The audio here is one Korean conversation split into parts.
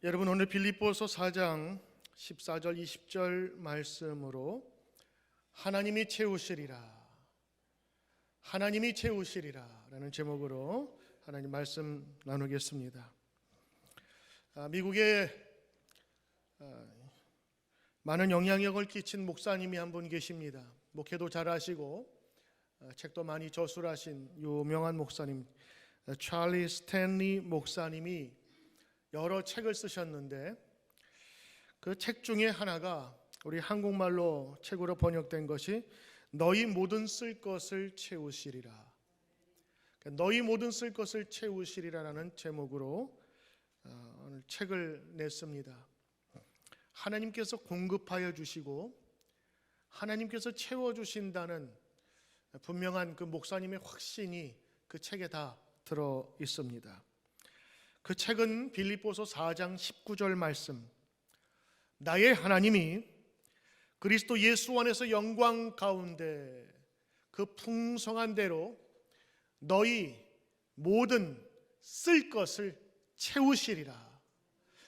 여러분, 오늘 빌립보서 4장 14절 20절 말씀으로 하나님이 채우시리라 라는 제목으로 하나님 말씀 나누겠습니다. 미국에 많은 영향력을 끼친 목사님이 한 분 계십니다. 목회도 잘하시고 책도 많이 저술하신 유명한 목사님, 찰리 스탠리 목사님이 여러 책을 쓰셨는데 그 책 중에 하나가 우리 한국말로 책으로 번역된 것이 너희 모든 쓸 것을 채우시리라. 너희 모든 쓸 것을 채우시리라라는 제목으로 오늘 책을 냈습니다. 하나님께서 공급하여 주시고 하나님께서 채워주신다는 분명한 그 목사님의 확신이 그 책에 다 들어 있습니다. 그 책은 빌립보서 4장 19절 말씀, 나의 하나님이 그리스도 예수 안에서 영광 가운데 그 풍성한 대로 너희 모든 쓸 것을 채우시리라.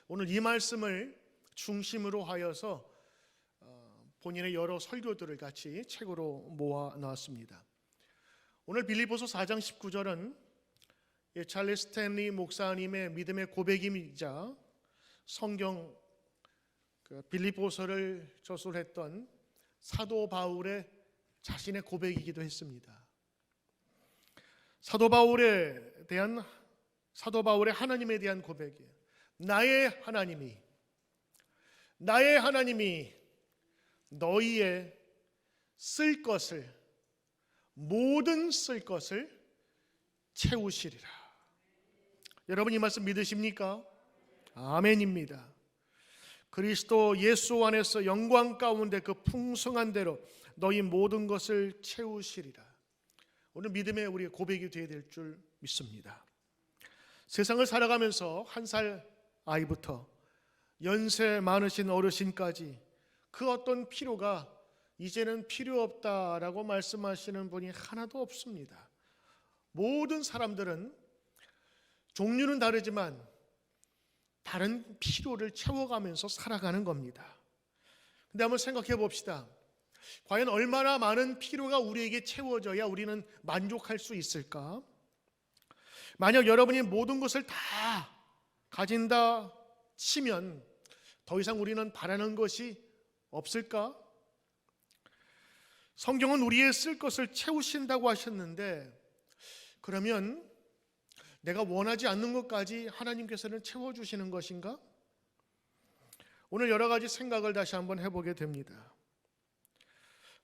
오늘 이 말씀을 중심으로 하여서 본인의 여러 설교들을 같이 책으로 모아 놨습니다. 오늘 빌립보서 4장 19절은 찰리 스탠리 목사님의 믿음의 고백이자 성경 빌립보서를 저술했던 사도 바울의 자신의 고백이기도 했습니다. 사도 바울의 하나님에 대한 고백이에요. 나의 하나님이 너희의 쓸 것을, 모든 쓸 것을 채우시리라. 여러분, 이 말씀 믿으십니까? 아멘입니다. 그리스도 예수 안에서 영광 가운데 그 풍성한 대로 너희 모든 것을 채우시리라. 오늘 믿음의 우리의 고백이 되어야 될 줄 믿습니다. 세상을 살아가면서 한 살 아이부터 연세 많으신 어르신까지 그 어떤 필요가 이제는 필요 없다라고 말씀하시는 분이 하나도 없습니다. 모든 사람들은 종류는 다르지만 다른 필요를 채워가면서 살아가는 겁니다. 근데 한번 생각해 봅시다. 과연 얼마나 많은 필요가 우리에게 채워져야 우리는 만족할 수 있을까? 만약 여러분이 모든 것을 다 가진다 치면 더 이상 우리는 바라는 것이 없을까? 성경은 우리의 쓸 것을 채우신다고 하셨는데, 그러면 내가 원하지 않는 것까지 하나님께서는 채워주시는 것인가? 오늘 여러 가지 생각을 다시 한번 해보게 됩니다.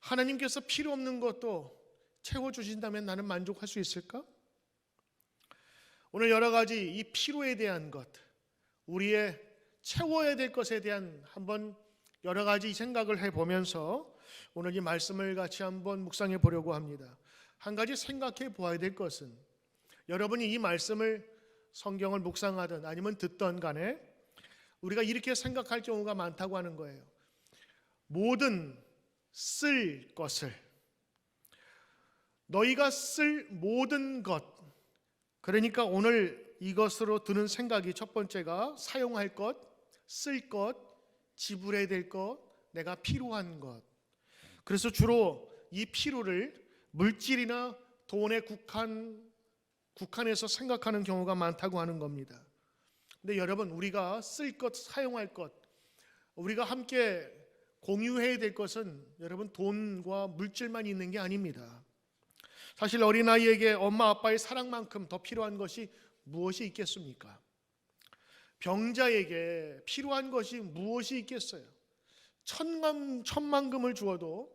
하나님께서 필요 없는 것도 채워주신다면 나는 만족할 수 있을까? 오늘 여러 가지 이 필요에 대한 것, 우리의 채워야 될 것에 대한 한번 여러 가지 생각을 해보면서 오늘 이 말씀을 같이 한번 묵상해 보려고 합니다. 한 가지 생각해 보아야 될 것은, 여러분이 이 말씀을 성경을 묵상하든 아니면 듣던 간에 우리가 이렇게 생각할 경우가 많다고 하는 거예요. 모든 쓸 것을, 너희가 쓸 모든 것, 그러니까 오늘 이것으로 드는 생각이 첫 번째가 사용할 것, 쓸 것, 지불해야 될 것, 내가 필요한 것. 그래서 주로 이 필요를 물질이나 돈에 국한해서 생각하는 경우가 많다고 하는 겁니다. 근데 여러분, 우리가 쓸 것, 사용할 것, 우리가 함께 공유해야 될 것은 여러분 돈과 물질만 있는 게 아닙니다. 사실 어린아이에게 엄마 아빠의 사랑만큼 더 필요한 것이 무엇이 있겠습니까? 병자에게 필요한 것이 무엇이 있겠어요? 천만금을 주어도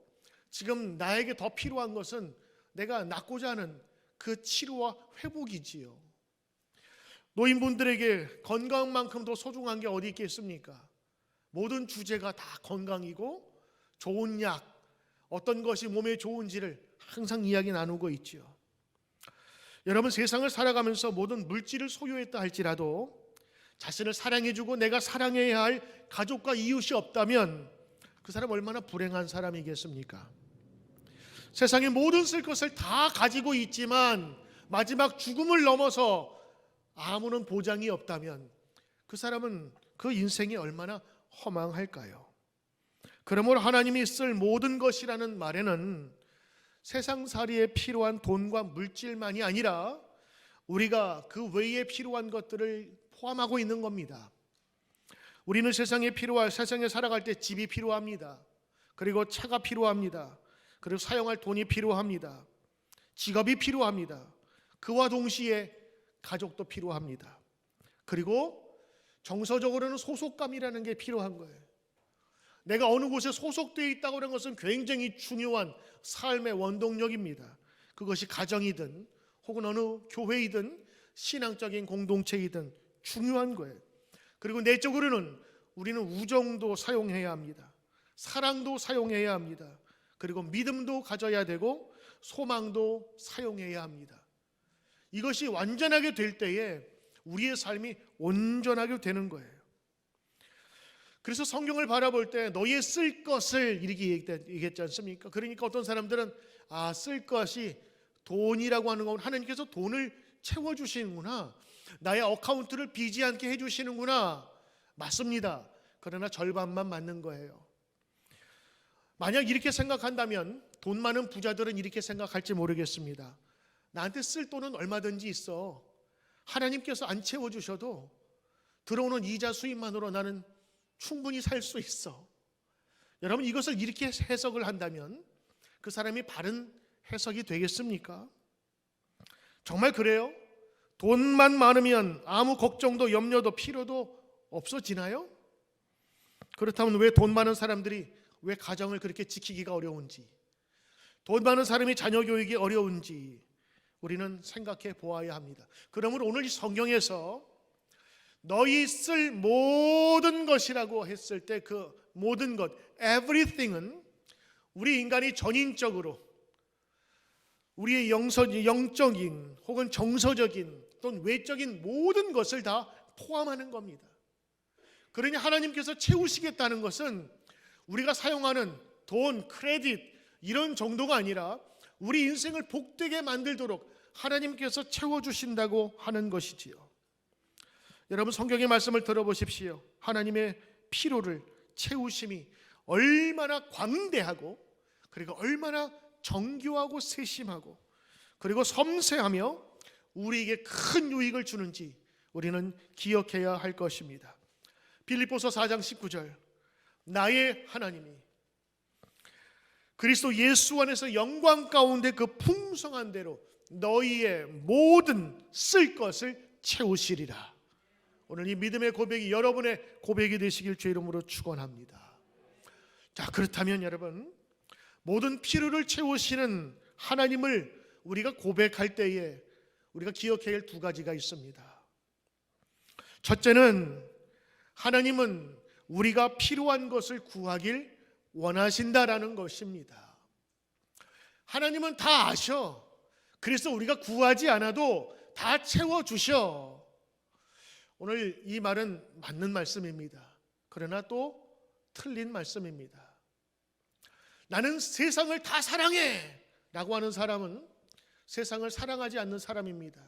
지금 나에게 더 필요한 것은 내가 낫고자 하는 그 치료와 회복이지요. 노인분들에게 건강만큼 더 소중한 게 어디 있겠습니까? 모든 주제가 다 건강이고 좋은 약, 어떤 것이 몸에 좋은지를 항상 이야기 나누고 있지요. 여러분, 세상을 살아가면서 모든 물질을 소유했다 할지라도 자신을 사랑해주고 내가 사랑해야 할 가족과 이웃이 없다면 그 사람 얼마나 불행한 사람이겠습니까? 세상의 모든 쓸 것을 다 가지고 있지만 마지막 죽음을 넘어서 아무런 보장이 없다면 그 사람은 그 인생이 얼마나 허망할까요? 그러므로 하나님이 쓸 모든 것이라는 말에는 세상살이에 필요한 돈과 물질만이 아니라 우리가 그 외에 필요한 것들을 포함하고 있는 겁니다. 우리는 세상에 살아갈 때 집이 필요합니다. 그리고 차가 필요합니다. 그리고 사용할 돈이 필요합니다. 직업이 필요합니다. 그와 동시에 가족도 필요합니다. 그리고 정서적으로는 소속감이라는 게 필요한 거예요. 내가 어느 곳에 소속되어 있다고 하는 것은 굉장히 중요한 삶의 원동력입니다. 그것이 가정이든 혹은 어느 교회이든 신앙적인 공동체이든 중요한 거예요. 그리고 내적으로는 우리는 우정도 사용해야 합니다. 사랑도 사용해야 합니다. 그리고 믿음도 가져야 되고 소망도 사용해야 합니다. 이것이 완전하게 될 때에 우리의 삶이 온전하게 되는 거예요. 그래서 성경을 바라볼 때 너희의 쓸 것을 이렇게 얘기했지 않습니까? 그러니까 어떤 사람들은 쓸 것이 돈이라고 하는 건 하나님께서 돈을 채워주시는구나, 나의 어카운트를 비지 않게 해주시는구나. 맞습니다. 그러나 절반만 맞는 거예요. 만약 이렇게 생각한다면 돈 많은 부자들은 이렇게 생각할지 모르겠습니다. 나한테 쓸 돈은 얼마든지 있어. 하나님께서 안 채워주셔도 들어오는 이자 수입만으로 나는 충분히 살 수 있어. 여러분, 이것을 이렇게 해석을 한다면 그 사람이 바른 해석이 되겠습니까? 정말 그래요? 돈만 많으면 아무 걱정도 염려도 필요도 없어지나요? 그렇다면 왜 돈 많은 사람들이 왜 가정을 그렇게 지키기가 어려운지, 돈 많은 사람이 자녀 교육이 어려운지 우리는 생각해 보아야 합니다. 그러므로 오늘 이 성경에서 너희 쓸 모든 것이라고 했을 때 그 모든 것, everything은 우리 인간이 전인적으로 우리의 영적인 혹은 정서적인 또는 외적인 모든 것을 다 포함하는 겁니다. 그러니 하나님께서 채우시겠다는 것은 우리가 사용하는 돈, 크레딧 이런 정도가 아니라 우리 인생을 복되게 만들도록 하나님께서 채워주신다고 하는 것이지요. 여러분, 성경의 말씀을 들어보십시오. 하나님의 필요를 채우심이 얼마나 광대하고 그리고 얼마나 정교하고 세심하고 그리고 섬세하며 우리에게 큰 유익을 주는지 우리는 기억해야 할 것입니다. 빌립보서 4장 19절, 나의 하나님이 그리스도 예수 안에서 영광 가운데 그 풍성한 대로 너희의 모든 쓸 것을 채우시리라. 오늘 이 믿음의 고백이 여러분의 고백이 되시길 주의 이름으로 축원합니다. 자, 그렇다면 여러분, 모든 필요를 채우시는 하나님을 우리가 고백할 때에 우리가 기억해야 할 두 가지가 있습니다. 첫째는 하나님은 우리가 필요한 것을 구하길 원하신다라는 것입니다. 하나님은 다 아셔. 그래서 우리가 구하지 않아도 다 채워주셔. 오늘 이 말은 맞는 말씀입니다. 그러나 또 틀린 말씀입니다. 나는 세상을 다 사랑해 라고 하는 사람은 세상을 사랑하지 않는 사람입니다.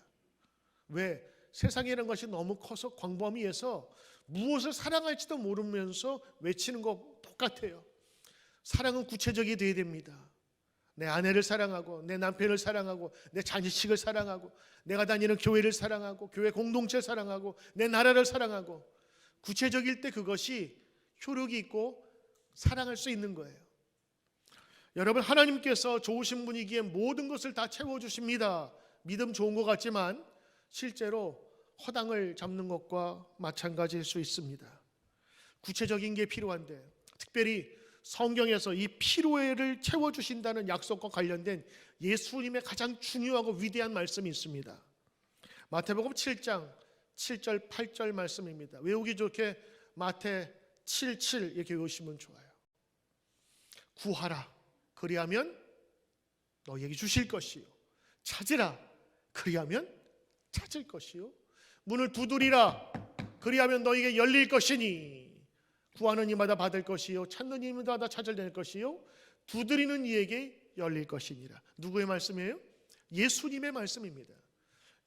왜? 세상이라는 것이 너무 커서 광범위해서 무엇을 사랑할지도 모르면서 외치는 거 똑같아요. 사랑은 구체적이 되어야 됩니다. 내 아내를 사랑하고 내 남편을 사랑하고 내 자식을 사랑하고 내가 다니는 교회를 사랑하고 교회 공동체를 사랑하고 내 나라를 사랑하고 구체적일 때 그것이 효력이 있고 사랑할 수 있는 거예요. 여러분, 하나님께서 좋으신 분이기에 모든 것을 다 채워주십니다. 믿음 좋은 것 같지만 실제로 허당을 잡는 것과 마찬가지일 수 있습니다. 구체적인 게 필요한데, 특별히 성경에서 이 필요를 채워주신다는 약속과 관련된 예수님의 가장 중요하고 위대한 말씀이 있습니다. 마태복음 7장 7절 8절 말씀입니다. 외우기 좋게 마태 7:7 이렇게 외우시면 좋아요. 구하라, 그리하면 너에게 주실 것이요, 찾으라, 그리하면 찾을 것이요, 문을 두드리라, 그리하면 너에게 열릴 것이니 구하는 이마다 받을 것이요, 찾는 이마다 찾을 것이요, 두드리는 이에게 열릴 것이니라. 누구의 말씀이에요? 예수님의 말씀입니다.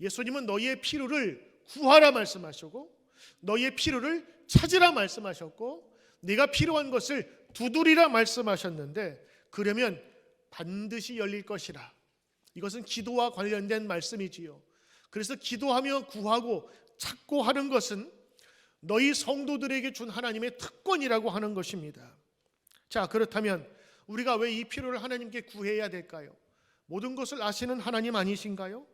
예수님은 너희의 필요를 구하라 말씀하시고 너희의 필요를 찾으라 말씀하셨고 네가 필요한 것을 두드리라 말씀하셨는데 그러면 반드시 열릴 것이라. 이것은 기도와 관련된 말씀이지요. 그래서 기도하며 구하고 찾고 하는 것은 너희 성도들에게 준 하나님의 특권이라고 하는 것입니다. 자, 그렇다면 우리가 왜 이 필요를 하나님께 구해야 될까요? 모든 것을 아시는 하나님 아니신가요?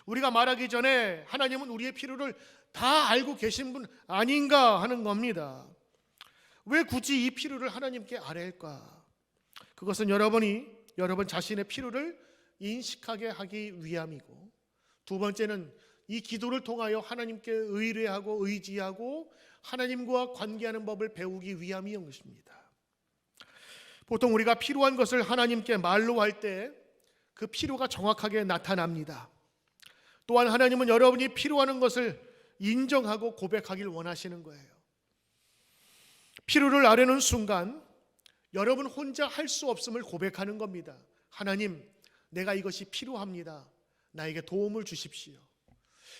우리가 말하기 전에 하나님은 우리의 필요를 다 알고 계신 분 아닌가 하는 겁니다. 왜 굳이 이 필요를 하나님께 아뢰일까? 그것은 여러분 자신의 필요를 인식하게 하기 위함이고, 두 번째는 이 기도를 통하여 하나님께 의뢰하고 의지하고 하나님과 관계하는 법을 배우기 위함인 것입니다. 보통 우리가 필요한 것을 하나님께 말로 할 때 그 필요가 정확하게 나타납니다. 또한 하나님은 여러분이 필요한 것을 인정하고 고백하길 원하시는 거예요. 필요를 아뢰는 순간 여러분 혼자 할 수 없음을 고백하는 겁니다. 하나님, 내가 이것이 필요합니다. 나에게 도움을 주십시오.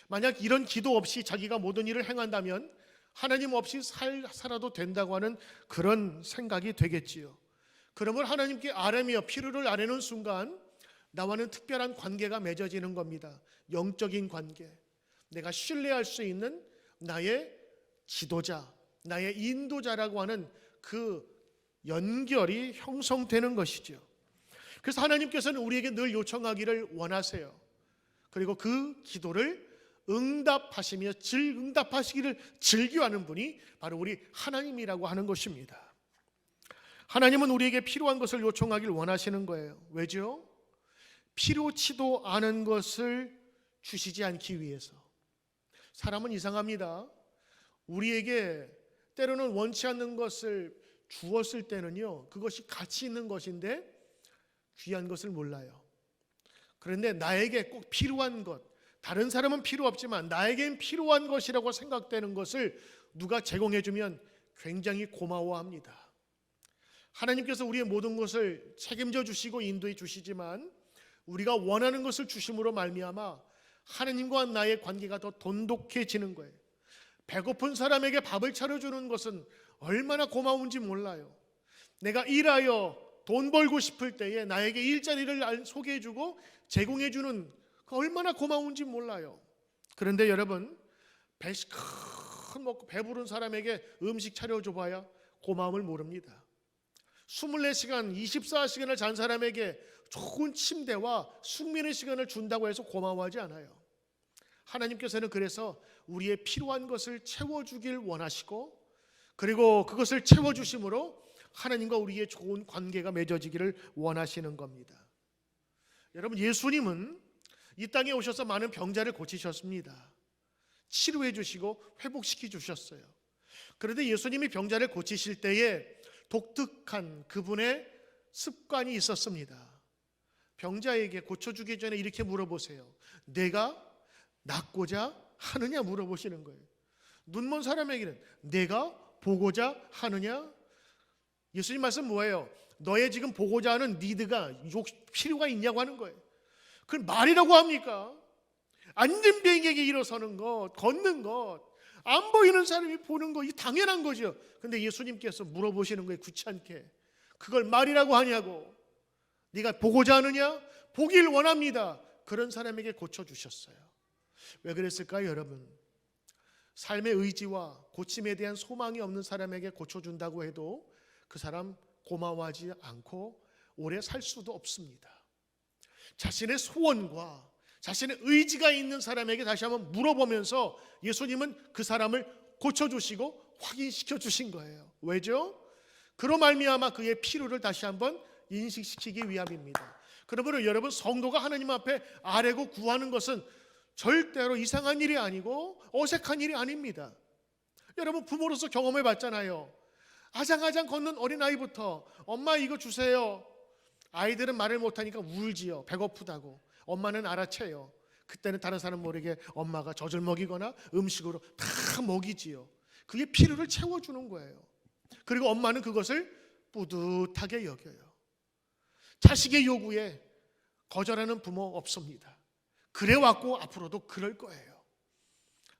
만약 이런 기도 없이 자기가 모든 일을 행한다면 하나님 없이 살아도 된다고 하는 그런 생각이 되겠지요. 그러면 하나님께 아뢰며 필요를 아뢰는 순간 나와는 특별한 관계가 맺어지는 겁니다. 영적인 관계. 내가 신뢰할 수 있는 나의 지도자, 나의 인도자라고 하는 그 연결이 형성되는 것이죠. 그래서 하나님께서는 우리에게 늘 요청하기를 원하세요. 그리고 그 기도를 응답하시기를 즐겨하는 분이 바로 우리 하나님이라고 하는 것입니다. 하나님은 우리에게 필요한 것을 요청하길 원하시는 거예요. 왜죠? 필요치도 않은 것을 주시지 않기 위해서. 사람은 이상합니다. 우리에게 때로는 원치 않는 것을 주었을 때는요, 그것이 가치 있는 것인데 귀한 것을 몰라요. 그런데 나에게 꼭 필요한 것, 다른 사람은 필요 없지만 나에겐 필요한 것이라고 생각되는 것을 누가 제공해주면 굉장히 고마워합니다. 하나님께서 우리의 모든 것을 책임져 주시고 인도해 주시지만 우리가 원하는 것을 주심으로 말미암아 하나님과 나의 관계가 더 돈독해지는 거예요. 배고픈 사람에게 밥을 차려주는 것은 얼마나 고마운지 몰라요. 내가 일하여 돈 벌고 싶을 때에 나에게 일자리를 소개해주고 제공해주는 그 얼마나 고마운지 몰라요. 그런데 여러분, 큰 먹고 배부른 사람에게 음식 차려줘봐야 고마움을 모릅니다. 24시간 24시간을 잔 사람에게 좋은 침대와 숙면의 시간을 준다고 해서 고마워하지 않아요. 하나님께서는 그래서 우리의 필요한 것을 채워주길 원하시고, 그리고 그것을 채워주심으로 하나님과 우리의 좋은 관계가 맺어지기를 원하시는 겁니다. 여러분, 예수님은 이 땅에 오셔서 많은 병자를 고치셨습니다. 치료해 주시고 회복시켜 주셨어요. 그런데 예수님이 병자를 고치실 때에 독특한 그분의 습관이 있었습니다. 병자에게 고쳐주기 전에 이렇게 물어보세요. 내가 낫고자 하느냐 물어보시는 거예요. 눈먼 사람에게는 내가 보고자 하느냐? 예수님 말씀 뭐예요? 너의 지금 보고자 하는 니드가 필요가 있냐고 하는 거예요. 그건 말이라고 합니까? 앉은 병에게 일어서는 것, 걷는 것, 안 보이는 사람이 보는 것, 이 당연한 거죠. 근데 예수님께서 물어보시는 거예요. 귀찮게. 그걸 말이라고 하냐고. 네가 보고자 하느냐? 보길 원합니다. 그런 사람에게 고쳐주셨어요. 왜 그랬을까요, 여러분? 삶의 의지와 고침에 대한 소망이 없는 사람에게 고쳐준다고 해도 그 사람 고마워하지 않고 오래 살 수도 없습니다. 자신의 소원과 자신의 의지가 있는 사람에게 다시 한번 물어보면서 예수님은 그 사람을 고쳐주시고 확인시켜 주신 거예요. 왜죠? 그로 말미암아 그의 필요를 다시 한번 인식시키기 위함입니다. 그러므로 여러분, 성도가 하나님 앞에 아뢰고 구하는 것은 절대로 이상한 일이 아니고 어색한 일이 아닙니다. 여러분, 부모로서 경험해 봤잖아요. 아장아장 걷는 어린아이부터 엄마 이거 주세요. 아이들은 말을 못하니까 울지요. 배고프다고. 엄마는 알아채요. 그때는 다른 사람 모르게 엄마가 젖을 먹이거나 음식으로 다 먹이지요. 그게 필요를 채워주는 거예요. 그리고 엄마는 그것을 뿌듯하게 여겨요. 자식의 요구에 거절하는 부모 없습니다. 그래왔고 앞으로도 그럴 거예요.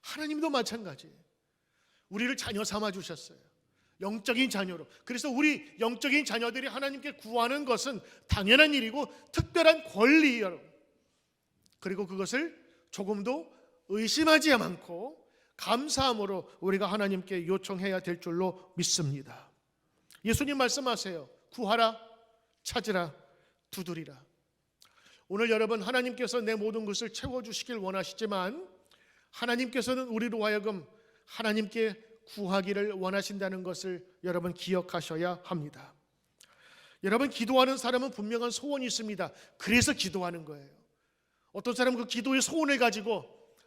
하나님도 마찬가지예요. 우리를 자녀 삼아 주셨어요. 영적인 자녀로. 그래서 우리 영적인 자녀들이 하나님께 구하는 것은 당연한 일이고 특별한 권리예요, 여러분. 그리고 그것을 조금도 의심하지 않고 감사함으로 우리가 하나님께 요청해야 될 줄로 믿습니다. 예수님 말씀하세요. 구하라, 찾으라, 두드리라. 오늘 여러분, 하나님께서 내 모든 것을 채워주시길 원하시지만 하나님께서는 우리로 하여금 하나님께 구하기를 원하신다는 것을 여러분 기억하셔야 합니다. 여러분, 기도하는 사람은 분명한 소원이 있습니다. 그래서 기도하는 거예요. 어떤 사람은 그 기도의 소원을 가지고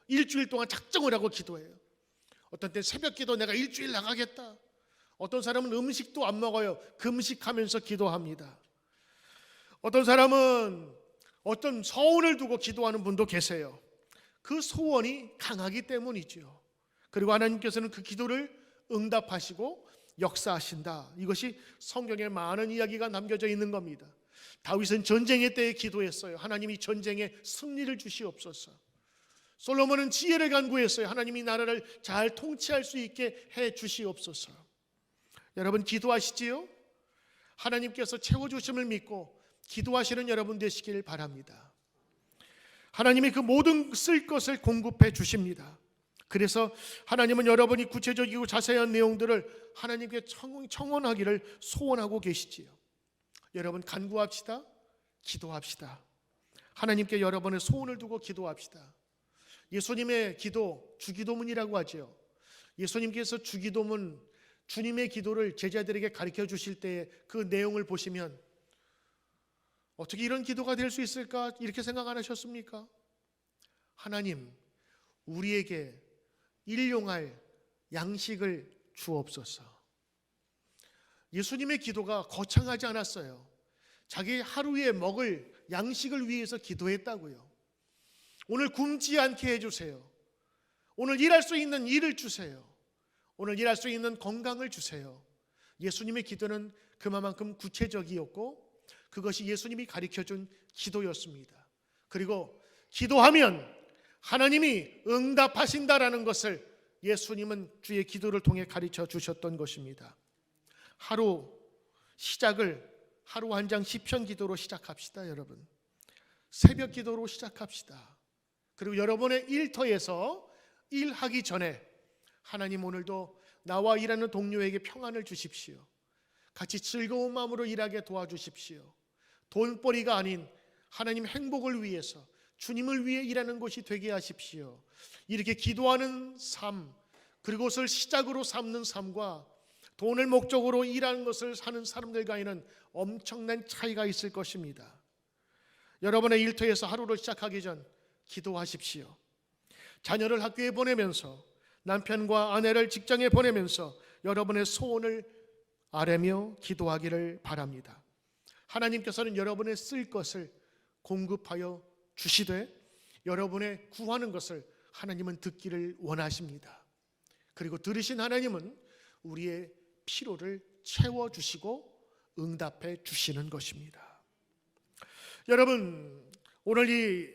일주일 동안 작정을 하고 기도해요. 어떤 때 새벽 기도 내가 일주일 나가겠다. 어떤 사람은 음식도 안 먹어요. 금식하면서 기도합니다. 어떤 사람은 어떤 소원을 두고 기도하는 분도 계세요. 그 소원이 강하기 때문이죠. 그리고 하나님께서는 그 기도를 응답하시고 역사하신다. 이것이 성경에 많은 이야기가 남겨져 있는 겁니다. 다윗은 전쟁의 때에 기도했어요. 하나님이 전쟁에 승리를 주시옵소서. 솔로몬은 지혜를 간구했어요. 하나님이 나라를 잘 통치할 수 있게 해 주시옵소서. 여러분, 기도하시지요? 하나님께서 채워주심을 믿고 기도하시는 여러분 되시길 바랍니다. 하나님이 그 모든 쓸 것을 공급해 주십니다. 그래서 하나님은 여러분이 구체적이고 자세한 내용들을 하나님께 청원하기를 소원하고 계시지요. 여러분, 간구합시다. 기도합시다. 하나님께 여러분의 소원을 두고 기도합시다. 예수님의 기도, 주기도문이라고 하죠. 예수님께서 주기도문, 주님의 기도를 제자들에게 가르쳐 주실 때 그 내용을 보시면 어떻게 이런 기도가 될 수 있을까? 이렇게 생각 안 하셨습니까? 하나님, 우리에게 일용할 양식을 주옵소서. 예수님의 기도가 거창하지 않았어요. 자기 하루에 먹을 양식을 위해서 기도했다고요. 오늘 굶지 않게 해주세요. 오늘 일할 수 있는 일을 주세요. 오늘 일할 수 있는 건강을 주세요. 예수님의 기도는 그만큼 구체적이었고 그것이 예수님이 가르쳐준 기도였습니다. 그리고 기도하면 하나님이 응답하신다라는 것을 예수님은 주의 기도를 통해 가르쳐 주셨던 것입니다. 하루 시작을 하루 한 장 시편 기도로 시작합시다, 여러분. 새벽 기도로 시작합시다. 그리고 여러분의 일터에서 일하기 전에 하나님, 오늘도 나와 일하는 동료에게 평안을 주십시오. 같이 즐거운 마음으로 일하게 도와주십시오. 돈벌이가 아닌 하나님 행복을 위해서, 주님을 위해 일하는 것이 되게 하십시오. 이렇게 기도하는 삶, 그것을 시작으로 삼는 삶과 돈을 목적으로 일하는 것을 사는 사람들과는 엄청난 차이가 있을 것입니다. 여러분의 일터에서 하루를 시작하기 전 기도하십시오. 자녀를 학교에 보내면서, 남편과 아내를 직장에 보내면서 여러분의 소원을 아뢰며 기도하기를 바랍니다. 하나님께서는 여러분의 쓸 것을 공급하여 주시되 여러분의 구하는 것을 하나님은 듣기를 원하십니다. 그리고 들으신 하나님은 우리의 필요를 채워주시고 응답해 주시는 것입니다. 여러분, 오늘 이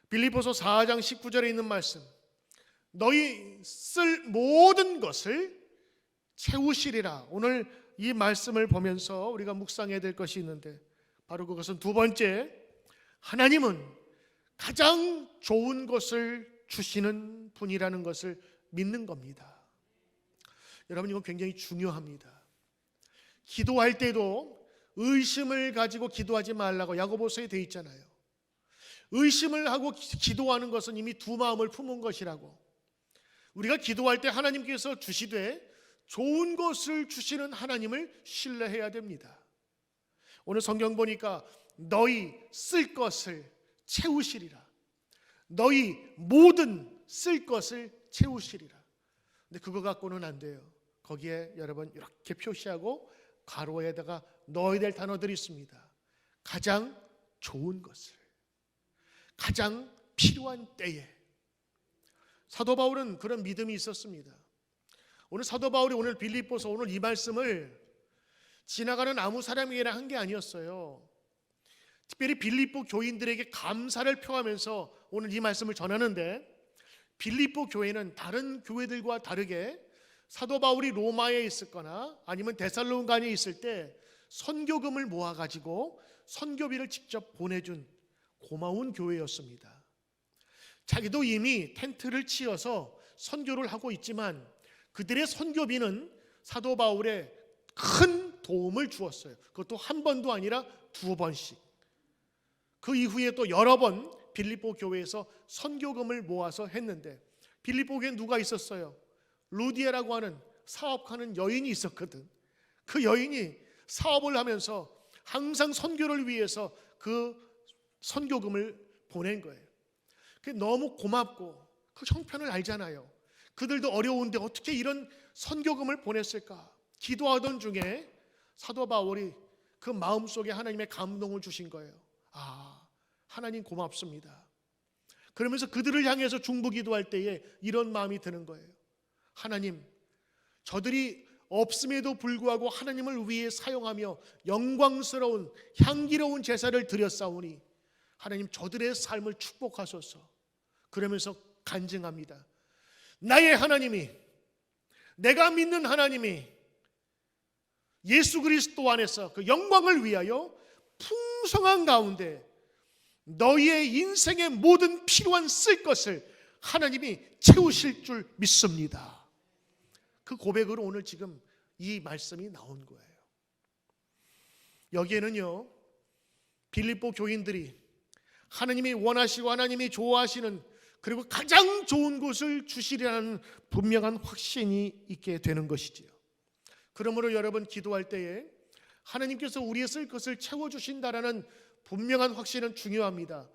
빌립보서 4장 19절에 있는 말씀, 너희 쓸 모든 것을 채우시리라. 오늘 이 말씀을 보면서 우리가 묵상해야 될 것이 있는데 바로 그것은 두 번째, 하나님은 가장 좋은 것을 주시는 분이라는 것을 믿는 겁니다. 여러분, 이건 굉장히 중요합니다. 기도할 때도 의심을 가지고 기도하지 말라고 야고보서에 되어 있잖아요. 의심을 하고 기도하는 것은 이미 두 마음을 품은 것이라고. 우리가 기도할 때 하나님께서 주시되 좋은 것을 주시는 하나님을 신뢰해야 됩니다. 오늘 성경 보니까 너희 쓸 것을 채우시리라. 너희 모든 쓸 것을 채우시리라. 근데 그거 갖고는 안 돼요. 거기에 여러분 이렇게 표시하고 가로에다가 넣어야 될 단어들이 있습니다. 가장 좋은 것을, 가장 필요한 때에. 사도 바울은 그런 믿음이 있었습니다. 오늘 사도 바울이 오늘 빌립보서 오늘 이 말씀을 지나가는 아무 사람에게나 한 게 아니었어요. 특별히 빌립보 교인들에게 감사를 표하면서 오늘 이 말씀을 전하는데, 빌립보 교회는 다른 교회들과 다르게 사도 바울이 로마에 있었거나 아니면 데살로니가에 있을 때 선교금을 모아가지고 선교비를 직접 보내준 고마운 교회였습니다. 자기도 이미 텐트를 치어서 선교를 하고 있지만 그들의 선교비는 사도 바울의 큰 도움을 주었어요. 그것도 한 번도 아니라 2번씩. 그 이후에 또 여러 번 빌립보 교회에서 선교금을 모아서 했는데, 빌립보 교회에 누가 있었어요? 루디아라고 하는 사업하는 여인이 있었거든. 그 여인이 사업을 하면서 항상 선교를 위해서 그 선교금을 보낸 거예요. 그게 너무 고맙고 그 형편을 알잖아요. 그들도 어려운데 어떻게 이런 선교금을 보냈을까? 기도하던 중에 사도 바울이 그 마음속에 하나님의 감동을 주신 거예요. 하나님 고맙습니다. 그러면서 그들을 향해서 중보기도할 때에 이런 마음이 드는 거예요. 하나님, 저들이 없음에도 불구하고 하나님을 위해 사용하며 영광스러운 향기로운 제사를 드렸사오니 하나님 저들의 삶을 축복하소서. 그러면서 간증합니다. 나의 하나님이, 내가 믿는 하나님이 예수 그리스도 안에서 그 영광을 위하여 풍성한 가운데 너희의 인생의 모든 필요한 쓸 것을 하나님이 채우실 줄 믿습니다. 그 고백으로 오늘 지금 이 말씀이 나온 거예요. 여기에는요, 빌립보 교인들이 하나님이 원하시고 하나님이 좋아하시는, 그리고 가장 좋은 것을 주시리라는 분명한 확신이 있게 되는 것이지요. 그러므로 여러분, 기도할 때에 하나님께서 우리의 쓸 것을 채워주신다라는 분명한 확신은 중요합니다.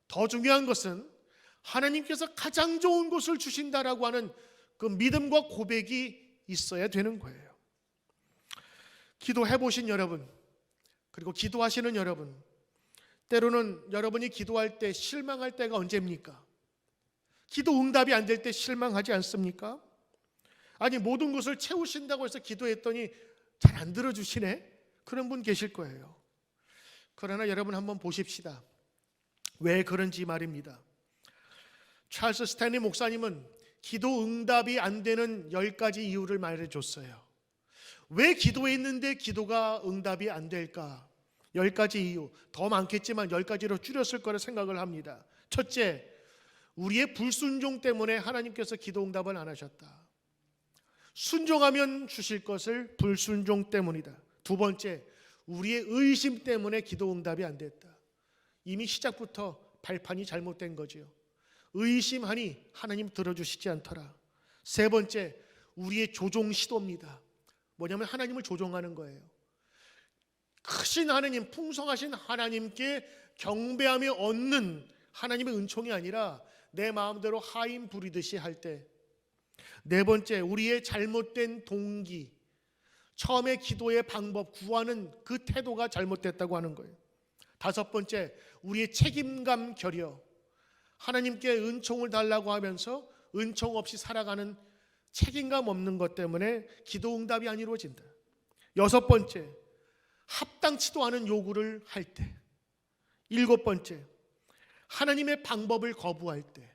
더 중요한 것은 하나님께서 가장 좋은 것을 주신다라고 하는 그 믿음과 고백이 있어야 되는 거예요. 기도해 보신 여러분, 그리고 기도하시는 여러분, 때로는 여러분이 기도할 때 실망할 때가 언제입니까? 기도 응답이 안 될 때 실망하지 않습니까? 아니, 모든 것을 채우신다고 해서 기도했더니 잘 안 들어주시네? 그런 분 계실 거예요. 그러나 여러분 한번 보십시다. 왜 그런지 말입니다. 찰스 스탠리 목사님은 기도 응답이 안 되는 10가지 이유를 말해줬어요. 왜 기도했는데 기도가 응답이 안 될까? 10가지 이유, 더 많겠지만 10가지로 줄였을 거라 생각을 합니다. 첫째, 우리의 불순종 때문에 하나님께서 기도 응답을 안 하셨다. 순종하면 주실 것을 불순종 때문이다. 두 번째, 우리의 의심 때문에 기도 응답이 안 됐다. 이미 시작부터 발판이 잘못된 거지요. 의심하니 하나님 들어주시지 않더라. 세 번째, 우리의 조종 시도입니다. 뭐냐면 하나님을 조종하는 거예요. 크신 하나님, 풍성하신 하나님께 경배하며 얻는 하나님의 은총이 아니라 내 마음대로 하인 부리듯이 할 때. 네 번째, 우리의 잘못된 동기, 처음에 기도의 방법, 구하는 그 태도가 잘못됐다고 하는 거예요. 다섯 번째, 우리의 책임감 결여, 하나님께 은총을 달라고 하면서 은총 없이 살아가는 책임감 없는 것 때문에 기도 응답이 안 이루어진다. 여섯 번째, 합당치도 않은 요구를 할 때. 일곱 번째, 하나님의 방법을 거부할 때.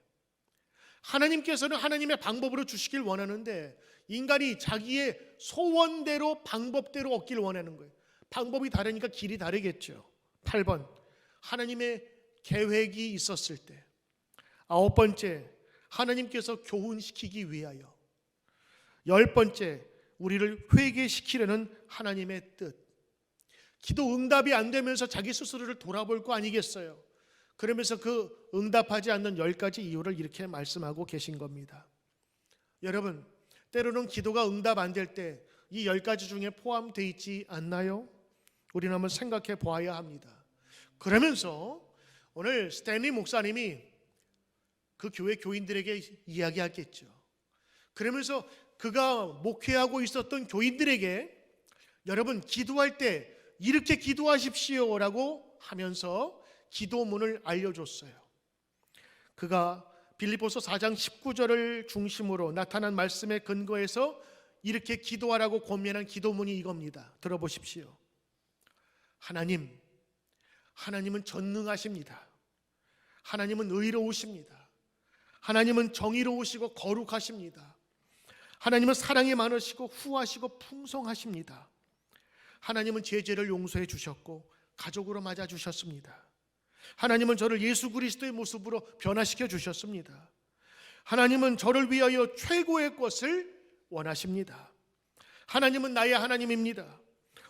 하나님께서는 하나님의 방법으로 주시길 원하는데 인간이 자기의 소원대로 방법대로 얻길 원하는 거예요. 방법이 다르니까 길이 다르겠죠. 8번, 하나님의 계획이 있었을 때. 아홉 번째, 하나님께서 교훈시키기 위하여. 열 번째, 우리를 회개시키려는 하나님의 뜻. 기도 응답이 안 되면서 자기 스스로를 돌아볼 거 아니겠어요? 그러면서 그 응답하지 않는 10가지 이유를 이렇게 말씀하고 계신 겁니다. 여러분, 때로는 기도가 응답 안 될 때 이 10가지 중에 포함되어 있지 않나요? 우리는 한번 생각해 보아야 합니다. 그러면서 오늘 스탠리 목사님이 그 교회 교인들에게 이야기하겠죠. 그러면서 그가 목회하고 있었던 교인들에게 여러분, 기도할 때 이렇게 기도하십시오라고 하면서 기도문을 알려줬어요. 그가 빌립보서 4장 19절을 중심으로 나타난 말씀에 근거해서 이렇게 기도하라고 권면한 기도문이 이겁니다. 들어보십시오. 하나님은 전능하십니다. 하나님은 의로우십니다. 하나님은 정의로우시고 거룩하십니다. 하나님은 사랑이 많으시고 후하시고 풍성하십니다. 하나님은 제 죄를 용서해 주셨고 가족으로 맞아 주셨습니다. 하나님은 저를 예수 그리스도의 모습으로 변화시켜 주셨습니다. 하나님은 저를 위하여 최고의 것을 원하십니다. 하나님은 나의 하나님입니다.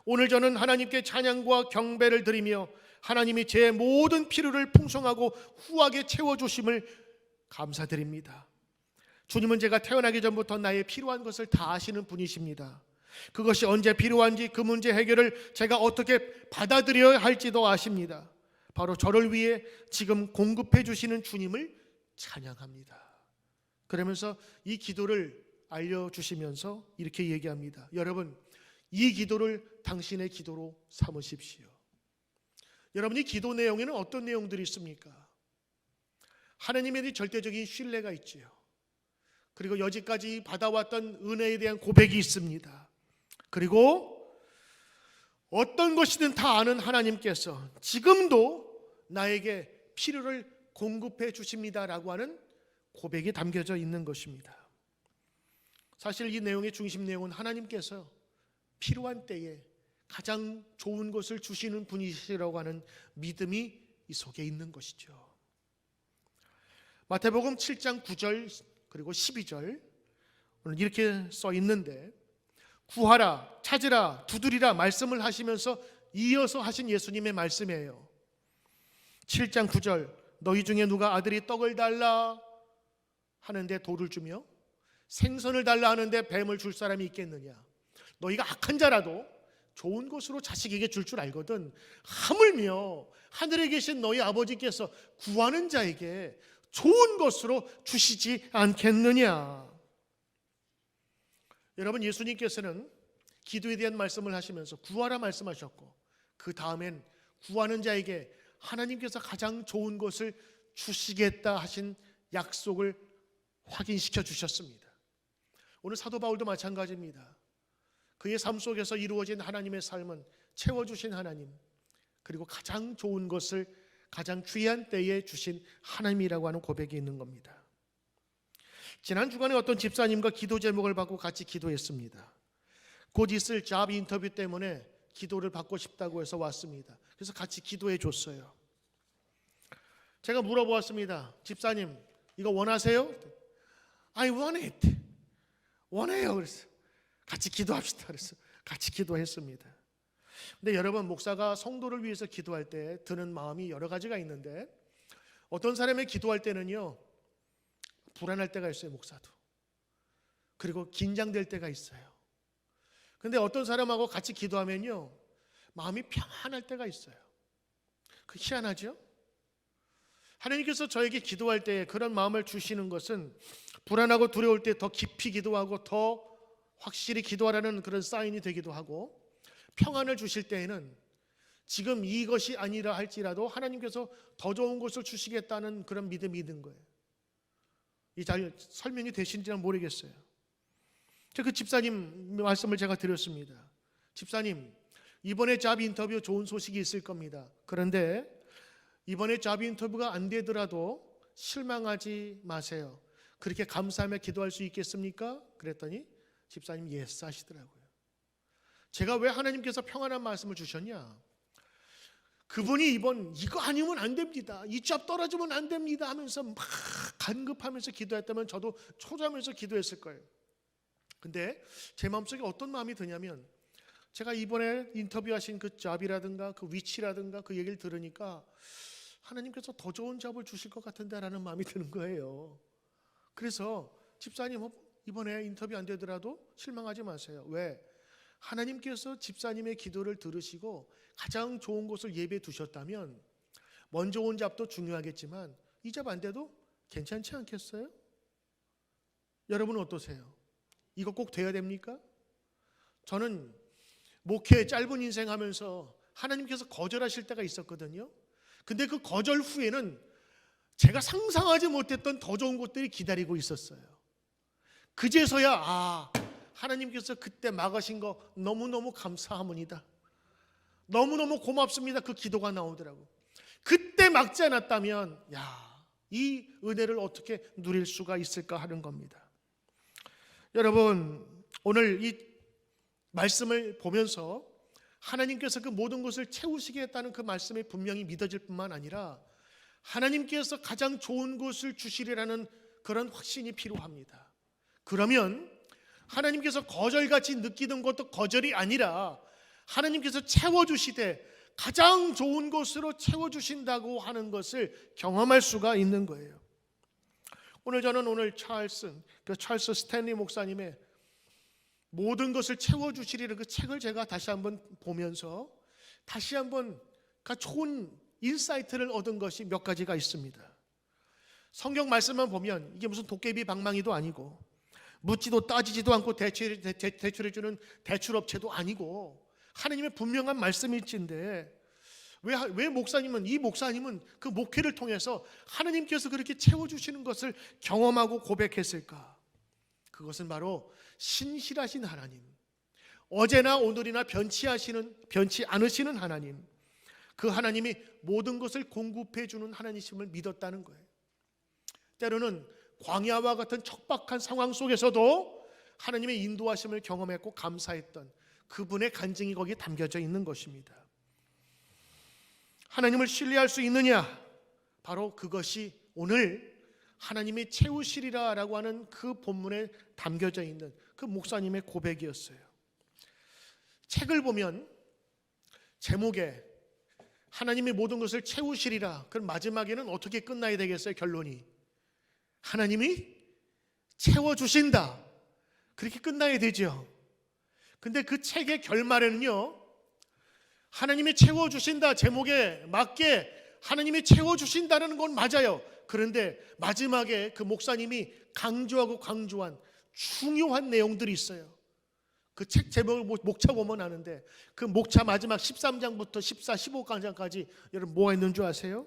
오늘 저는 하나님께 찬양과 경배를 드리며 하나님이 제 모든 필요를 풍성하고 후하게 채워주심을 감사드립니다. 주님은 제가 태어나기 전부터 나의 필요한 것을 다 아시는 분이십니다. 그것이 언제 필요한지 그 문제 해결을 제가 어떻게 받아들여야 할지도 아십니다. 바로 저를 위해 지금 공급해 주시는 주님을 찬양합니다. 그러면서 이 기도를 알려주시면서 이렇게 얘기합니다. 여러분, 이 기도를 당신의 기도로 삼으십시오. 여러분, 이 기도 내용에는 어떤 내용들이 있습니까? 하나님에 대한 절대적인 신뢰가 있지요. 그리고 여지까지 받아왔던 은혜에 대한 고백이 있습니다. 그리고 어떤 것이든 다 아는 하나님께서 지금도 나에게 필요를 공급해 주십니다라고 하는 고백이 담겨져 있는 것입니다. 사실 이 내용의 중심 내용은 하나님께서 필요한 때에 가장 좋은 것을 주시는 분이시라고 하는 믿음이 이 속에 있는 것이죠. 마태복음 7장 9절 그리고 12절 오늘 이렇게 써 있는데, 구하라, 찾으라, 두드리라 말씀을 하시면서 이어서 하신 예수님의 말씀이에요. 7장 9절, 너희 중에 누가 아들이 떡을 달라 하는데 돌을 주며 생선을 달라 하는데 뱀을 줄 사람이 있겠느냐? 너희가 악한 자라도 좋은 것으로 자식에게 줄 줄 알거든 하물며 하늘에 계신 너희 아버지께서 구하는 자에게 좋은 것으로 주시지 않겠느냐? 여러분, 예수님께서는 기도에 대한 말씀을 하시면서 구하라 말씀하셨고, 그 다음엔 구하는 자에게 하나님께서 가장 좋은 것을 주시겠다 하신 약속을 확인시켜 주셨습니다. 오늘 사도 바울도 마찬가지입니다. 그의 삶 속에서 이루어진 하나님의 삶은 채워주신 하나님, 그리고 가장 좋은 것을 가장 귀한 때에 주신 하나님이라고 하는 고백이 있는 겁니다. 지난 주간에 어떤 집사님과 기도 제목을 받고 같이 기도했습니다. 곧 있을 잡 인터뷰 때문에 기도를 받고 싶다고 해서 왔습니다. 그래서 같이 기도해 줬어요. 제가 물어보았습니다. 집사님, 이거 원하세요? I want it. 원해요. 그래서 같이 기도합시다. 그래서 같이 기도했습니다. 근데 여러분, 목사가 성도를 위해서 기도할 때 드는 마음이 여러 가지가 있는데, 어떤 사람의 기도할 때는요, 불안할 때가 있어요. 목사도. 그리고 긴장될 때가 있어요. 근데 어떤 사람하고 같이 기도하면요, 마음이 평안할 때가 있어요. 그 희한하죠? 하나님께서 저에게 기도할 때 그런 마음을 주시는 것은 불안하고 두려울 때 더 깊이 기도하고 더 확실히 기도하라는 그런 사인이 되기도 하고, 평안을 주실 때에는 지금 이것이 아니라 할지라도 하나님께서 더 좋은 것을 주시겠다는 그런 믿음이 있는 거예요. 이 잘 설명이 되신지는 모르겠어요. 그 집사님 말씀을 제가 드렸습니다. 집사님, 이번에 잡 인터뷰 좋은 소식이 있을 겁니다. 그런데 이번에 잡 인터뷰가 안 되더라도 실망하지 마세요. 그렇게 감사하며 기도할 수 있겠습니까? 그랬더니 집사님 예스 하시더라고요. 제가 왜 하나님께서 평안한 말씀을 주셨냐? 그분이 이거 아니면 안 됩니다, 이 잡 떨어지면 안 됩니다 하면서 막 간급하면서 기도했다면 저도 초조하면서 기도했을 거예요. 근데 제 마음속에 어떤 마음이 드냐면, 제가 이번에 인터뷰하신 그 잡이라든가 그 위치라든가 그 얘기를 들으니까 하나님께서 더 좋은 잡을 주실 것 같은데 라는 마음이 드는 거예요. 그래서 집사님, 이번에 인터뷰 안 되더라도 실망하지 마세요. 왜? 하나님께서 집사님의 기도를 들으시고 가장 좋은 곳을 예배해 두셨다면 먼저 온 잡도 중요하겠지만 이 잡 안 돼도 괜찮지 않겠어요? 여러분은 어떠세요? 이거 꼭 돼야 됩니까? 저는 목회 짧은 인생 하면서 하나님께서 거절하실 때가 있었거든요. 근데 그 거절 후에는 제가 상상하지 못했던 더 좋은 것들이 기다리고 있었어요. 그제서야 하나님께서 그때 막으신 거 너무너무 감사합니다, 너무너무 고맙습니다, 그 기도가 나오더라고. 그때 막지 않았다면 이 은혜를 어떻게 누릴 수가 있을까 하는 겁니다. 여러분, 오늘 이 말씀을 보면서 하나님께서 그 모든 것을 채우시겠다는 그 말씀이 분명히 믿어질 뿐만 아니라 하나님께서 가장 좋은 것을 주시리라는 그런 확신이 필요합니다. 그러면 하나님께서 거절같이 느끼던 것도 거절이 아니라 하나님께서 채워주시되 가장 좋은 것으로 채워주신다고 하는 것을 경험할 수가 있는 거예요. 저는 찰스 스탠리 목사님의 모든 것을 채워주시리라 그 책을 제가 다시 한번 보면서 다시 한번 좋은 인사이트를 얻은 것이 몇 가지가 있습니다. 성경 말씀만 보면 이게 무슨 도깨비 방망이도 아니고 묻지도 따지지도 않고 대출해주는 대출업체도 아니고 하나님의 분명한 말씀일진데 왜 이 목사님은 그 목회를 통해서 하나님께서 그렇게 채워주시는 것을 경험하고 고백했을까? 그것은 바로 신실하신 하나님, 어제나 오늘이나 변치 않으시는 하나님, 그 하나님이 모든 것을 공급해 주는 하나님이심을 믿었다는 거예요. 때로는 광야와 같은 척박한 상황 속에서도 하나님의 인도하심을 경험했고 감사했던 그분의 간증이 거기에 담겨져 있는 것입니다. 하나님을 신뢰할 수 있느냐? 바로 그것이 오늘 하나님이 채우시리라라고 하는 그 본문에 담겨져 있는 그 목사님의 고백이었어요. 책을 보면 제목에 하나님이 모든 것을 채우시리라, 그럼 마지막에는 어떻게 끝나야 되겠어요? 결론이 하나님이 채워주신다, 그렇게 끝나야 되죠. 근데 그 책의 결말에는요, 하나님이 채워주신다 제목에 맞게 하나님이 채워주신다는 건 맞아요. 그런데 마지막에 그 목사님이 강조한 중요한 내용들이 있어요. 그 책 제목을 목차 보면 아는데 그 목차 마지막 13장부터 14, 15장까지 여러분 뭐가 있는 줄 아세요?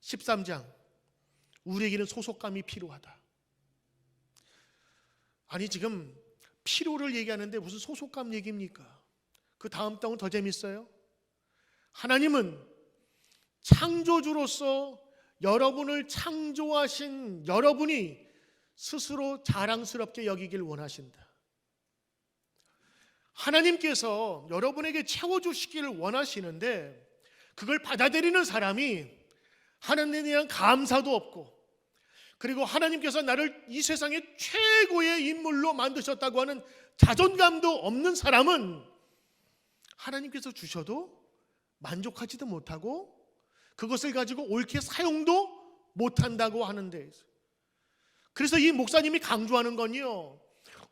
13장, 우리에게는 소속감이 필요하다. 아니 지금 필요를 얘기하는데 무슨 소속감 얘기입니까? 그 다음 장은 더 재밌어요. 하나님은 창조주로서 여러분을 창조하신 여러분이 스스로 자랑스럽게 여기길 원하신다. 하나님께서 여러분에게 채워주시기를 원하시는데 그걸 받아들이는 사람이 하나님에 대한 감사도 없고, 그리고 하나님께서 나를 이 세상의 최고의 인물로 만드셨다고 하는 자존감도 없는 사람은 하나님께서 주셔도 만족하지도 못하고 그것을 가지고 옳게 사용도 못한다고 하는데, 그래서 이 목사님이 강조하는 건요,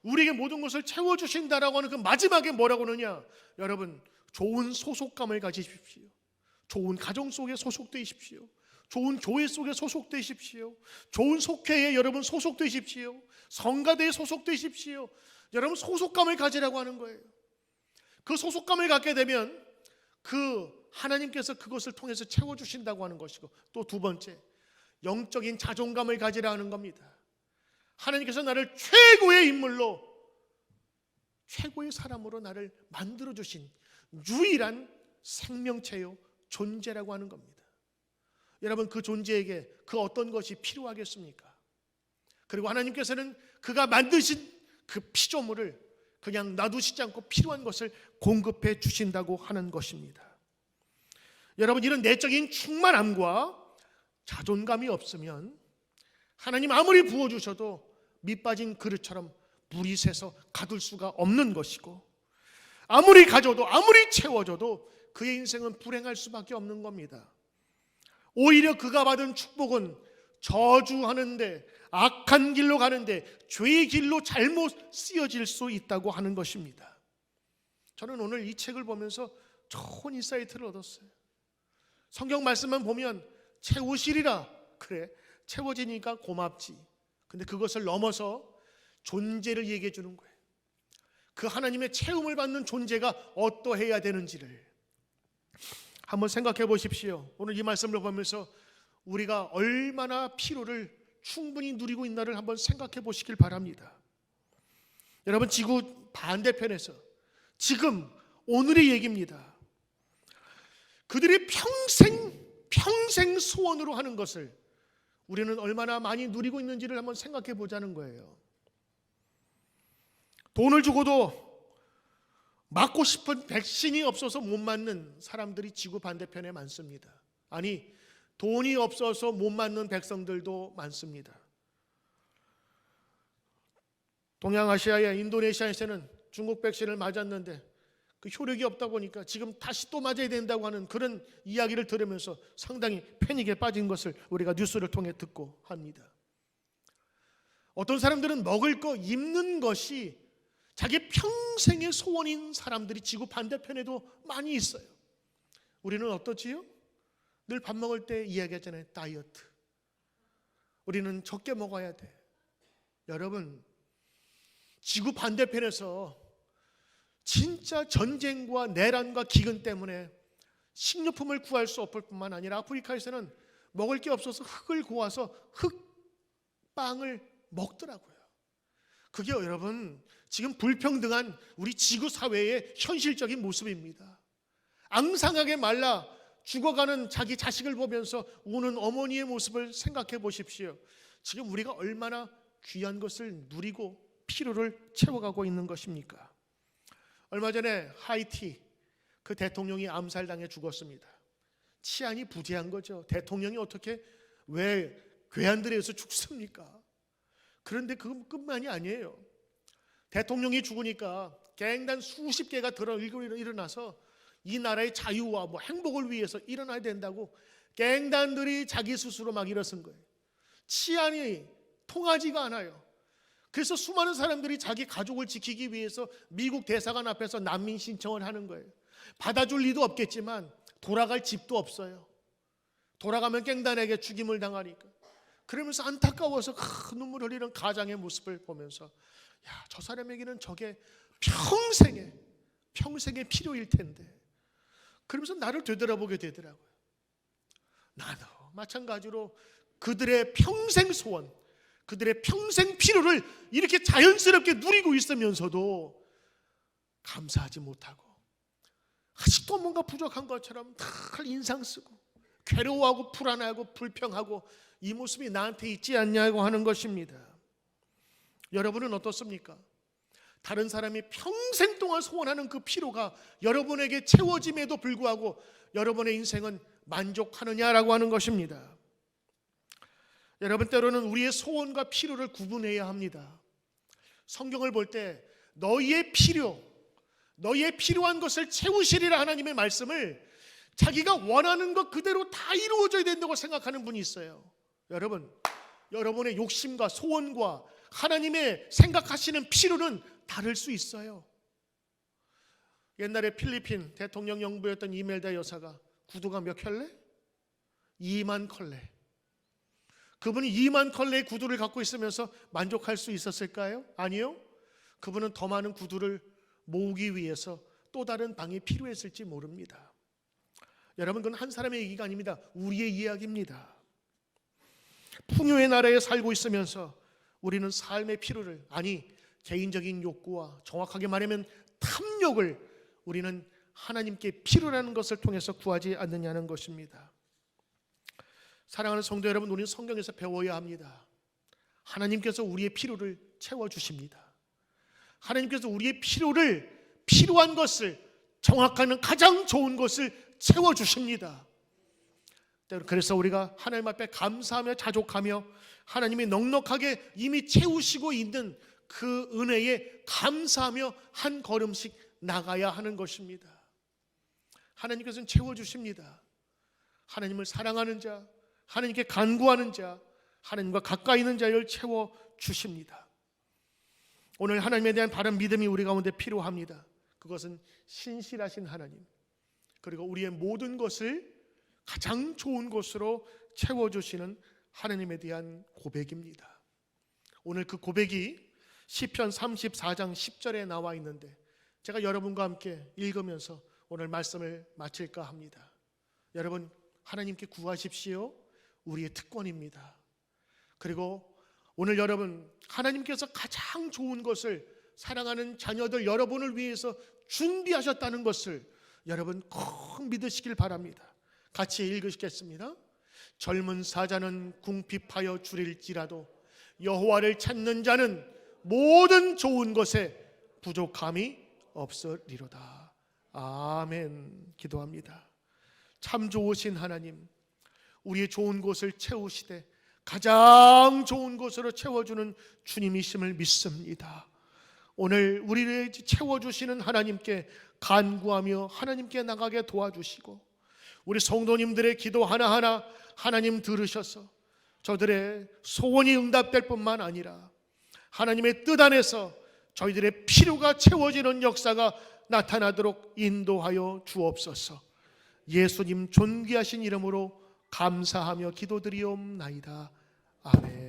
우리에게 모든 것을 채워주신다라고 하는 그 마지막에 뭐라고 하느냐, 여러분 좋은 소속감을 가지십시오. 좋은 가정 속에 소속되십시오. 좋은 교회 속에 소속되십시오. 좋은 속회에 여러분 소속되십시오. 성가대에 소속되십시오. 여러분 소속감을 가지라고 하는 거예요. 그 소속감을 갖게 되면 그 하나님께서 그것을 통해서 채워주신다고 하는 것이고, 또 두 번째, 영적인 자존감을 가지라 하는 겁니다. 하나님께서 나를 최고의 인물로, 최고의 사람으로 나를 만들어주신 유일한 생명체요 존재라고 하는 겁니다. 여러분 그 존재에게 그 어떤 것이 필요하겠습니까? 그리고 하나님께서는 그가 만드신 그 피조물을 그냥 놔두시지 않고 필요한 것을 공급해 주신다고 하는 것입니다. 여러분 이런 내적인 충만함과 자존감이 없으면 하나님 아무리 부어주셔도 밑빠진 그릇처럼 물이 새서 가둘 수가 없는 것이고, 아무리 가져도 아무리 채워줘도 그의 인생은 불행할 수밖에 없는 겁니다. 오히려 그가 받은 축복은 저주하는데, 악한 길로 가는데, 죄의 길로 잘못 쓰여질 수 있다고 하는 것입니다. 저는 오늘 이 책을 보면서 좋은 인사이트를 얻었어요. 성경 말씀만 보면 채우시리라, 그래 채워지니까 고맙지. 근데 그것을 넘어서 존재를 얘기해 주는 거예요. 그 하나님의 채움을 받는 존재가 어떠해야 되는지를 한번 생각해 보십시오. 오늘 이 말씀을 보면서 우리가 얼마나 피로를 충분히 누리고 있나를 한번 생각해 보시길 바랍니다. 여러분 지구 반대편에서 지금 오늘의 얘기입니다. 그들이 평생 소원으로 하는 것을 우리는 얼마나 많이 누리고 있는지를 한번 생각해 보자는 거예요. 돈을 주고도 맞고 싶은 백신이 없어서 못 맞는 사람들이 지구 반대편에 많습니다. 아니, 돈이 없어서 못 맞는 백성들도 많습니다. 동양아시아의 인도네시아에서는 중국 백신을 맞았는데 그 효력이 없다 보니까 지금 다시 또 맞아야 된다고 하는 그런 이야기를 들으면서 상당히 패닉에 빠진 것을 우리가 뉴스를 통해 듣고 합니다. 어떤 사람들은 먹을 거, 입는 것이 자기 평생의 소원인 사람들이 지구 반대편에도 많이 있어요. 우리는 어떻지요? 늘 밥 먹을 때 이야기하잖아요. 다이어트. 우리는 적게 먹어야 돼. 여러분, 지구 반대편에서 진짜 전쟁과 내란과 기근 때문에 식료품을 구할 수 없을 뿐만 아니라 아프리카에서는 먹을 게 없어서 흙을 고아서 흙빵을 먹더라고요. 그게 여러분 지금 불평등한 우리 지구 사회의 현실적인 모습입니다. 앙상하게 말라 죽어가는 자기 자식을 보면서 우는 어머니의 모습을 생각해 보십시오. 지금 우리가 얼마나 귀한 것을 누리고 필요를 채워가고 있는 것입니까? 얼마 전에 하이티 그 대통령이 암살당해 죽었습니다. 치안이 부재한 거죠. 대통령이 어떻게 왜 괴한들에서 죽습니까? 그런데 그것뿐만이 아니에요. 대통령이 죽으니까 갱단 수십 개가 일어나서 이 나라의 자유와 행복을 위해서 일어나야 된다고 갱단들이 자기 스스로 막 일어선 거예요. 치안이 통하지가 않아요. 그래서 수많은 사람들이 자기 가족을 지키기 위해서 미국 대사관 앞에서 난민 신청을 하는 거예요. 받아줄 리도 없겠지만 돌아갈 집도 없어요. 돌아가면 갱단에게 죽임을 당하니까. 그러면서 안타까워서 큰 눈물 흘리는 가장의 모습을 보면서 저 사람에게는 저게 평생의 필요일 텐데. 그러면서 나를 되돌아보게 되더라고요. 나도 마찬가지로 그들의 평생 소원, 그들의 평생 필요를 이렇게 자연스럽게 누리고 있으면서도 감사하지 못하고 아직도 뭔가 부족한 것처럼 늘 인상 쓰고 괴로워하고 불안하고 불평하고 이 모습이 나한테 있지 않냐고 하는 것입니다. 여러분은 어떻습니까? 다른 사람이 평생 동안 소원하는 그 필요가 여러분에게 채워짐에도 불구하고 여러분의 인생은 만족하느냐라고 하는 것입니다. 여러분, 때로는 우리의 소원과 필요를 구분해야 합니다. 성경을 볼 때 너희의 필요한 것을 채우시리라 하나님의 말씀을 자기가 원하는 것 그대로 다 이루어져야 된다고 생각하는 분이 있어요. 여러분, 여러분의 욕심과 소원과 하나님의 생각하시는 필요는 다를 수 있어요. 옛날에 필리핀 대통령 영부였던 이멜다 여사가 구두가 몇 켤레? 2만 컬레. 그분이 2만 컬레의 구두를 갖고 있으면서 만족할 수 있었을까요? 아니요. 그분은 더 많은 구두를 모으기 위해서 또 다른 방이 필요했을지 모릅니다. 여러분, 그건 한 사람의 얘기가 아닙니다. 우리의 이야기입니다. 풍요의 나라에 살고 있으면서 우리는 삶의 필요를, 개인적인 욕구와 정확하게 말하면 탐욕을 우리는 하나님께 필요라는 것을 통해서 구하지 않느냐는 것입니다. 사랑하는 성도 여러분, 우리는 성경에서 배워야 합니다. 하나님께서 우리의 필요를 채워주십니다. 하나님께서 우리의 필요한 것을, 정확한 가장 좋은 것을 채워주십니다. 그래서 우리가 하나님 앞에 감사하며 자족하며 하나님이 넉넉하게 이미 채우시고 있는 그 은혜에 감사하며 한 걸음씩 나가야 하는 것입니다. 하나님께서는 채워주십니다. 하나님을 사랑하는 자, 하나님께 간구하는 자, 하나님과 가까이 있는 자를 채워주십니다. 오늘 하나님에 대한 바른 믿음이 우리 가운데 필요합니다. 그것은 신실하신 하나님, 그리고 우리의 모든 것을 가장 좋은 것으로 채워주시는 하나님에 대한 고백입니다. 오늘 그 고백이 시편 34장 10절에 나와 있는데 제가 여러분과 함께 읽으면서 오늘 말씀을 마칠까 합니다. 여러분, 하나님께 구하십시오. 우리의 특권입니다. 그리고 오늘 여러분, 하나님께서 가장 좋은 것을 사랑하는 자녀들 여러분을 위해서 준비하셨다는 것을 여러분 꼭 믿으시길 바랍니다. 같이 읽으시겠습니다. 젊은 사자는 궁핍하여 줄일지라도 여호와를 찾는 자는 모든 좋은 것에 부족함이 없으리로다. 아멘. 기도합니다. 참 좋으신 하나님, 우리의 좋은 곳을 채우시되 가장 좋은 곳으로 채워주는 주님이심을 믿습니다. 오늘 우리를 채워주시는 하나님께 간구하며 하나님께 나가게 도와주시고, 우리 성도님들의 기도 하나하나 하나님 들으셔서 저들의 소원이 응답될 뿐만 아니라 하나님의 뜻 안에서 저희들의 필요가 채워지는 역사가 나타나도록 인도하여 주옵소서. 예수님 존귀하신 이름으로 감사하며 기도드리옵나이다. 아멘.